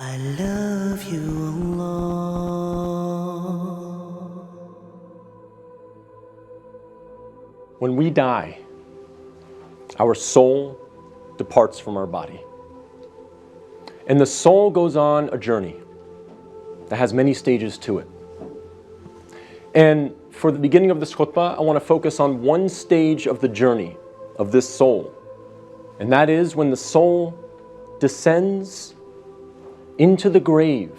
I love you, Allah. When we die, our soul departs from our body. And the soul goes on a journey that has many stages to it. And for the beginning of this khutbah, I want to focus on one stage of the journey of this soul. And that is when the soul descends into the grave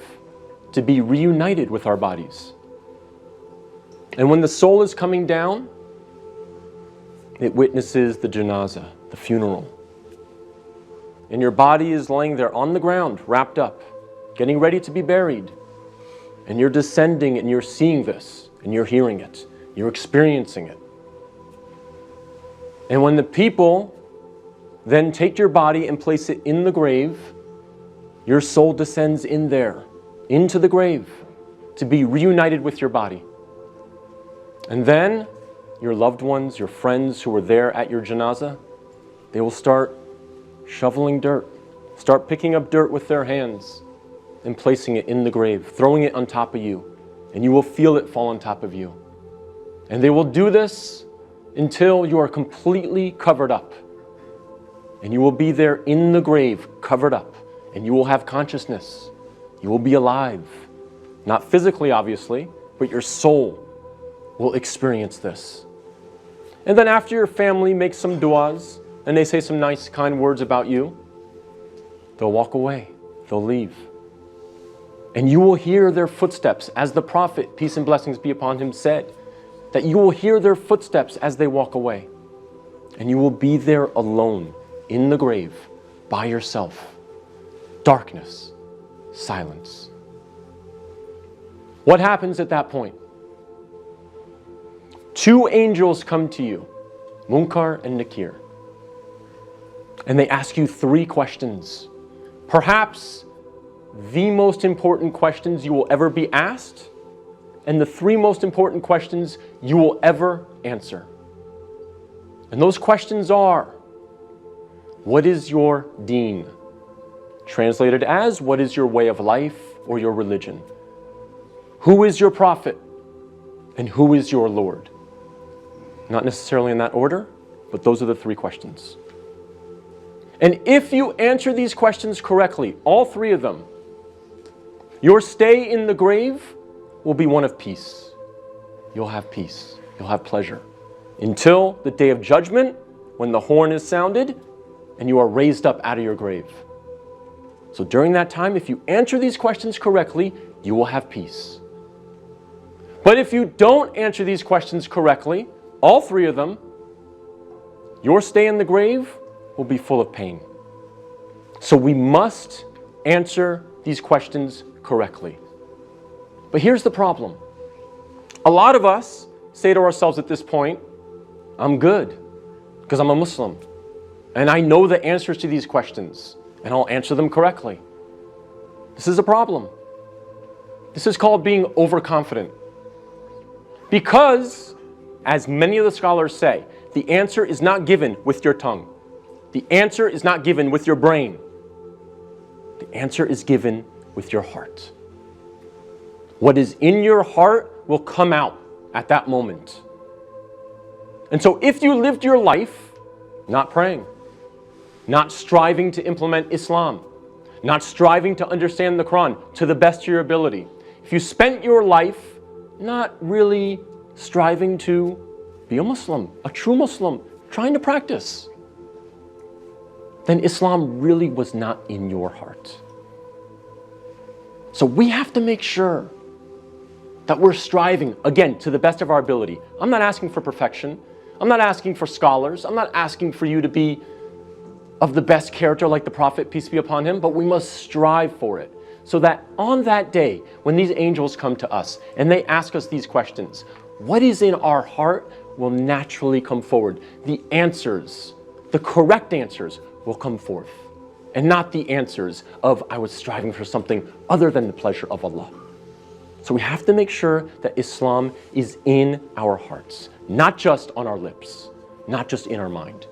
to be reunited with our bodies. And when the soul is coming down, it witnesses the janazah, the funeral. And your body is laying there on the ground, wrapped up, getting ready to be buried. And you're descending and you're seeing this, and you're hearing it, you're experiencing it. And when the people then take your body and place it in the grave, your soul descends in there, into the grave, to be reunited with your body. And then your loved ones, your friends who were there at your janazah, they will start shoveling dirt, start picking up dirt with their hands and placing it in the grave, throwing it on top of you, and you will feel it fall on top of you. And they will do this until you are completely covered up. And you will be there in the grave, covered up, and you will have consciousness. You will be alive. Not physically, obviously, but your soul will experience this. And then after your family makes some du'as, and they say some nice, kind words about you, they'll walk away, they'll leave. And you will hear their footsteps, as the Prophet, peace and blessings be upon him, said, that you will hear their footsteps as they walk away. And you will be there alone, in the grave, by yourself. Darkness, silence. What happens at that point? Two angels come to you, MUNKAR and NAKIR. And they ask you three questions. Perhaps the most important questions you will ever be asked, and the three most important questions you will ever answer. And those questions are, what is your deen? Translated as, what is your way of life or your religion? Who is your prophet? And who is your Lord? Not necessarily in that order, but those are the three questions. And if you answer these questions correctly, all three of them, your stay in the grave will be one of peace. You'll have peace. You'll have pleasure. Until the day of judgment, when the horn is sounded, and you are raised up out of your grave. So during that time, if you answer these questions correctly, you will have peace. But if you don't answer these questions correctly, all three of them, your stay in the grave will be full of pain. So we must answer these questions correctly. But here's the problem. A lot of us say to ourselves at this point, I'm good because I'm a Muslim and I know the answers to these questions and I'll answer them correctly. This is a problem. This is called being overconfident. Because, as many of the scholars say, the answer is not given with your tongue. The answer is not given with your brain. The answer is given with your heart. What is in your heart will come out at that moment. And so if you lived your life not praying, not striving to implement Islam, not striving to understand the Quran to the best of your ability, if you spent your life not really striving to be a Muslim, a true Muslim, trying to practice, then Islam really was not in your heart. So we have to make sure that we're striving, again, to the best of our ability. I'm not asking for perfection. I'm not asking for scholars. I'm not asking for you to be of the best character like the Prophet, peace be upon him, but we must strive for it. So that on that day, when these angels come to us and they ask us these questions, what is in our heart will naturally come forward. The answers, the correct answers will come forth. And not the answers of, I was striving for something other than the pleasure of Allah. So we have to make sure that Islam is in our hearts, not just on our lips, not just in our mind.